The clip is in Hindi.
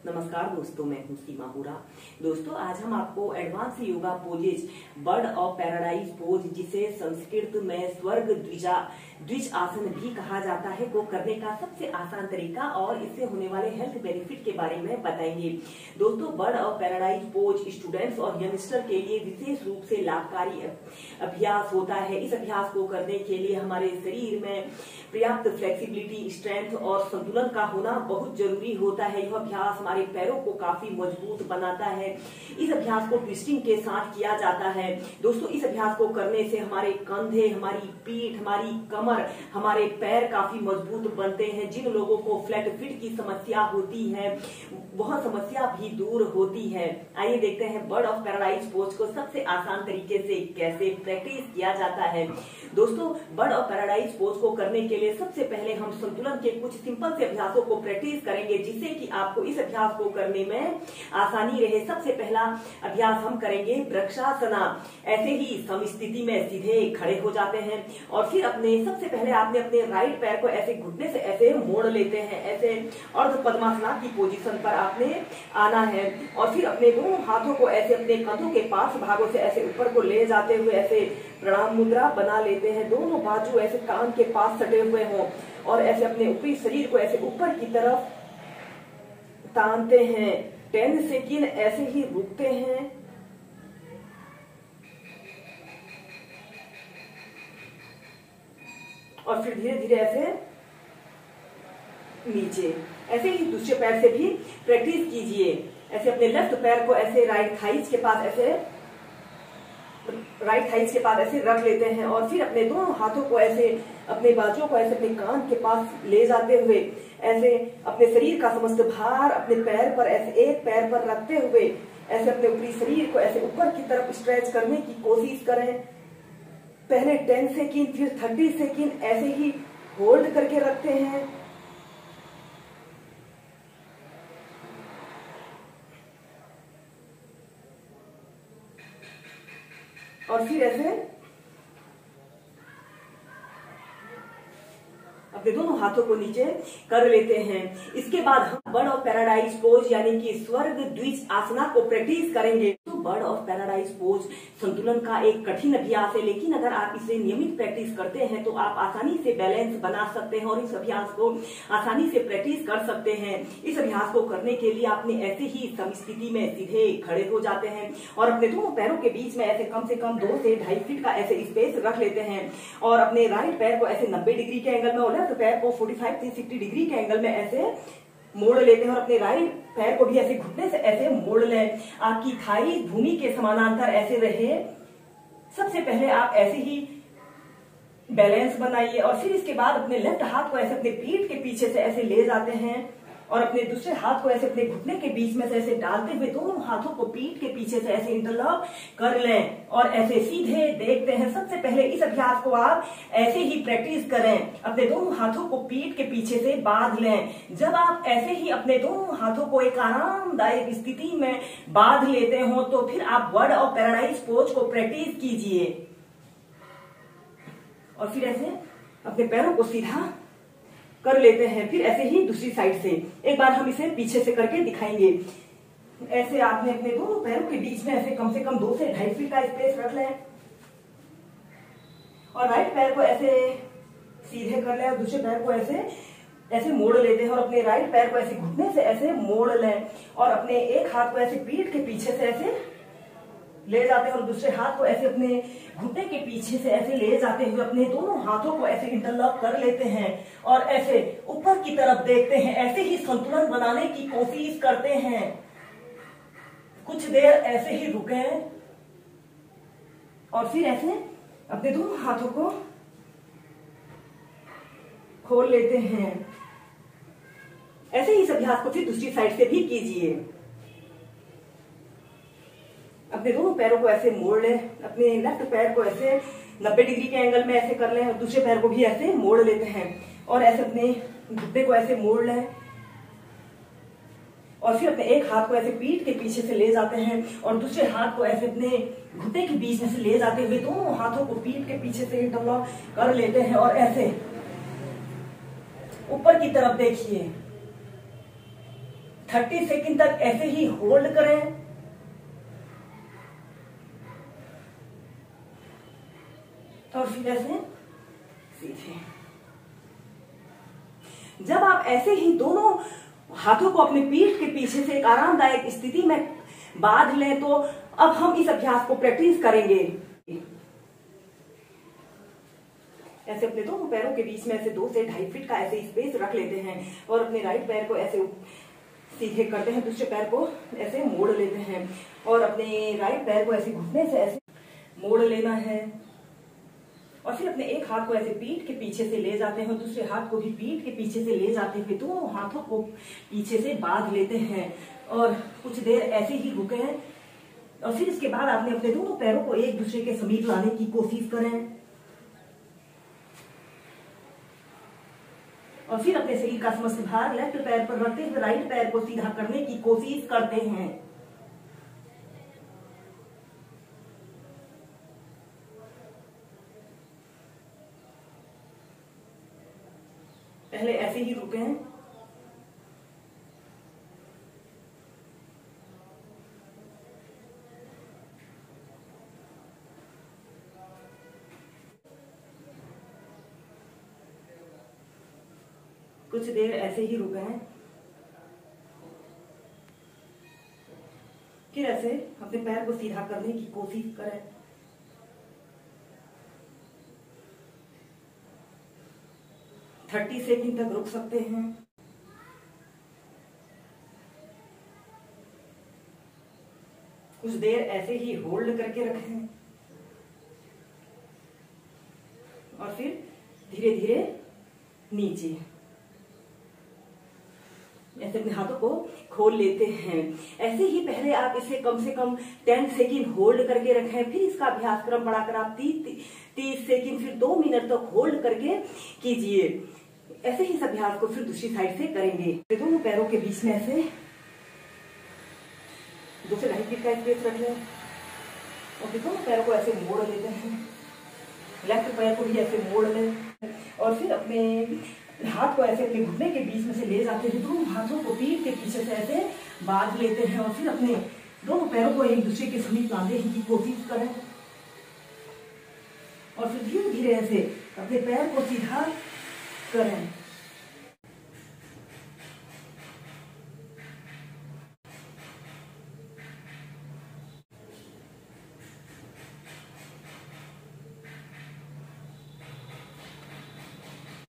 नमस्कार दोस्तों, मैं हूं सीमा हुरा। दोस्तों, आज हम आपको advance yoga poses bird of paradise pose, जिसे संस्कृत में स्वर्ग द्विज आसन भी कहा जाता है, को करने का सबसे आसान तरीका और इससे होने वाले हेल्थ बेनिफिट के बारे में बताएंगे। दोस्तों, bird of paradise pose students और यंगस्टर के लिए विशेष रूप से लाभकारी अभ्यास होता है। इस अभ्यास को करने के लिए हमारे शरीर में पर्याप्त फ्लेक्सिबिलिटी, स्ट्रेंथ और संतुलन का होना बहुत जरूरी होता है। यह अभ्यास हमारे पैरों को काफी मजबूत बनाता है। इस अभ्यास को ट्विस्टिंग के साथ किया जाता है। दोस्तों, इस अभ्यास को करने से हमारे कंधे, हमारी पीठ, हमारी कमर, हमारे पैर काफी मजबूत बनते हैं। जिन लोगों को फ्लैट फीट की समस्या होती है, वह समस्या भी दूर होती है। आइए देखते हैं बर्ड ऑफ पैराडाइज पोज को सबसे आसान तरीके से कैसे प्रैक्टिस किया जाता है। दोस्तों, बर्ड ऑफ पैराडाइज पोज को करने के लिए सबसे पहले हम संतुलन के कुछ सिंपल से अभ्यासों को प्रैक्टिस करेंगे, जिससे कि आपको इस अभ्यास को करने में आसानी रहे। सबसे पहला अभ्यास हम करेंगे वृक्षासना। ऐसे ही समस्थिति में सीधे खड़े हो जाते हैं और फिर सबसे पहले आपने अपने राइट पैर को ऐसे घुटने से ऐसे मोड़ लेते हैं। ऐसे अर्ध पद्मासना की पोजीशन पर आपने आना है और फिर अपने दोनों हाथों को ऐसे अपने कंधों के पास भागों से ऐसे ऊपर को ले जाते हुए ऐसे प्रणाम मुद्रा बना लेते हैं। दोनों बाजू ऐसे कान के पास सटे हुए हों और ऐसे अपने ऊपरी शरीर को ऐसे ऊपर की तरफ तानते हैं। 10 सेकंड ऐसे ही रुकते हैं और फिर धीरे धीरे ऐसे नीचे। ऐसे ही दूसरे पैर से भी प्रैक्टिस कीजिए। ऐसे अपने लेफ्ट पैर को ऐसे राइट थाइज के पास ऐसे रख लेते हैं और फिर अपने दोनों हाथों को ऐसे अपने बाजुओं को ऐसे अपने कान के पास ले जाते हुए ऐसे अपने शरीर का समस्त भार अपने पैर पर, ऐसे एक पैर पर रखते हुए ऐसे अपने ऊपरी शरीर को ऐसे ऊपर की तरफ स्ट्रेच करने की कोशिश करें। पहले 10 सेकंड, फिर 30 सेकंड ऐसे ही होल्ड करके रखते हैं। और फिर ऐसे अपने दोनों हाथों को नीचे कर लेते हैं। इसके बाद हम बर्ड ऑफ पैराडाइज पोज यानी कि स्वर्ग द्विज आसना को प्रैक्टिस करेंगे। तो बर्ड ऑफ पैराडाइज पोज संतुलन का एक कठिन अभ्यास है, लेकिन अगर आप इसे नियमित प्रैक्टिस करते हैं तो आप आसानी से बैलेंस बना सकते हैं और इस अभ्यास को आसानी से प्रैक्टिस कर सकते हैं। इस अभ्यास को करने के लिए आपने ऐसे ही समस्थिति में सीधे खड़े हो जाते हैं और अपने दोनों पैरों के बीच में ऐसे कम से कम 2 से 2.5 फीट का ऐसे स्पेस रख लेते हैं और अपने राइट पैर को ऐसे 90 डिग्री के एंगल में और लेफ्ट पैर को 45 से 60 डिग्री के एंगल में ऐसे मोड़ लेते हैं और अपने राइट पैर को भी ऐसे घुटने से ऐसे मोड़ लें। आपकी थाई भूमि के समानांतर ऐसे रहे। सबसे पहले आप ऐसे ही बैलेंस बनाइए और फिर इसके बाद अपने लेफ्ट हाथ को ऐसे अपने पीठ के पीछे से ऐसे ले जाते हैं और अपने दूसरे हाथ को ऐसे अपने घुटने के बीच में से ऐसे डालते हुए दोनों हाथों को पीठ के पीछे से ऐसे इंटरलॉक कर लें और ऐसे सीधे देखते हैं। सबसे पहले इस अभ्यास को आप ऐसे ही प्रैक्टिस करें। अपने दोनों हाथों को पीठ के पीछे से बांध लें। जब आप ऐसे ही अपने दोनों हाथों को एक आरामदायक स्थिति में बांध लेते हो तो फिर आप बर्ड ऑफ पैराडाइज पोज को प्रैक्टिस कीजिए और फिर ऐसे अपने पैरों को सीधा कर लेते हैं। फिर ऐसे ही दूसरी साइड से एक बार हम इसे पीछे से करके दिखाएंगे। ऐसे आपने अपने दोनों पैरों के बीच में ऐसे कम से कम 2 से 2.5 फीट का स्पेस रख लें और राइट पैर को ऐसे सीधे कर लें और दूसरे पैर को ऐसे मोड़ लेते हैं और अपने राइट पैर को ऐसे घुटने से ऐसे मोड़ लें और अपने एक हाथ को ऐसे पीठ के पीछे से ऐसे ले जाते हैं और दूसरे हाथ को ऐसे अपने घुटने के पीछे से ऐसे ले जाते हुए अपने दोनों हाथों को ऐसे इंटरलॉक कर लेते हैं और ऐसे ऊपर की तरफ देखते हैं। ऐसे ही संतुलन बनाने की कोशिश करते हैं। कुछ देर ऐसे ही रुकें और फिर ऐसे अपने दोनों हाथों को खोल लेते हैं। ऐसे ही इस अभ्यास को फिर दूसरी साइड से भी कीजिए। अपने दोनों पैरों को ऐसे मोड़ लें। अपने लेफ्ट पैर को ऐसे 90 डिग्री के एंगल में ऐसे कर लें और दूसरे पैर को भी ऐसे मोड़ लेते हैं और ऐसे अपने घुटने को ऐसे मोड़ लें और फिर अपने एक हाथ को ऐसे पीठ के पीछे से ले जाते हैं और दूसरे हाथ को ऐसे अपने घुटने के बीच में से ले जाते हुए दोनों हाथों को पीठ के पीछे से इंटरलॉक कर लेते हैं और ऐसे ऊपर की तरफ देखिए। 30 सेकंड तक ऐसे ही होल्ड करें। और फिर ऐसे सीधे। जब आप ऐसे ही दोनों हाथों को अपने पीठ के पीछे से एक आरामदायक स्थिति में बांध लें, तो अब हम इस अभ्यास को प्रैक्टिस करेंगे। ऐसे अपने दोनों पैरों के बीच में ऐसे 2 से 2.5 फीट का ऐसे स्पेस रख लेते हैं और अपने राइट पैर को ऐसे सीधे करते हैं, दूसरे पैर को ऐसे मोड़ लेते हैं और अपने राइट पैर को ऐसे घुटने से ऐसे मोड़ लेना है और फिर अपने एक हाथ को ऐसे पीठ के पीछे से ले जाते हैं और दूसरे हाथ को भी पीठ के पीछे से ले जाते हुए दोनों हाथों को पीछे से बांध लेते हैं और कुछ देर ऐसे ही रुके हैं। और फिर इसके बाद आपने अपने दोनों पैरों को एक दूसरे के समीप लाने की कोशिश करें और फिर अपने शरीर का समस्त भार लेफ्ट पैर पर रखते हुए राइट पैर को सीधा करने की कोशिश करते हैं। पहले ऐसे ही रुके हैं। कुछ देर ऐसे ही रुके हैं। फिर ऐसे अपने पैर को सीधा करने की कोशिश करें। ,30 सेकंड तक रुक सकते हैं। कुछ देर ऐसे ही होल्ड करके रखें और फिर धीरे धीरे नीचे ऐसे अपने हाथों को खोल लेते हैं। ऐसे ही पहले आप इसे कम से कम 10 सेकंड होल्ड करके रखें, फिर इसका अभ्यास क्रम बढ़ाकर आप 30 सेकंड फिर 2 मिनट तक होल्ड करके कीजिए। ऐसे ही इस अभ्यास को फिर दूसरी साइड से करेंगे। दोनों पैरों के बीच में ऐसे 2 से 2.5 फीट का स्पेस रख लें और दोनों पैरों को ऐसे मोड़ लेते हैं। लेफ्ट पैर को भी ऐसे मोड़ लें और फिर अपने हाथ को ऐसे अपने घुटने के बीच में से ले जाते हैं, दोनों हाथों को पीठ के पीछे से ऐसे बांध लेते हैं और फिर अपने दोनों पैरों को एक दूसरे के समीप लाने की कोशिश करें और फिर धीरे धीरे ऐसे अपने पैर को सीधा करें।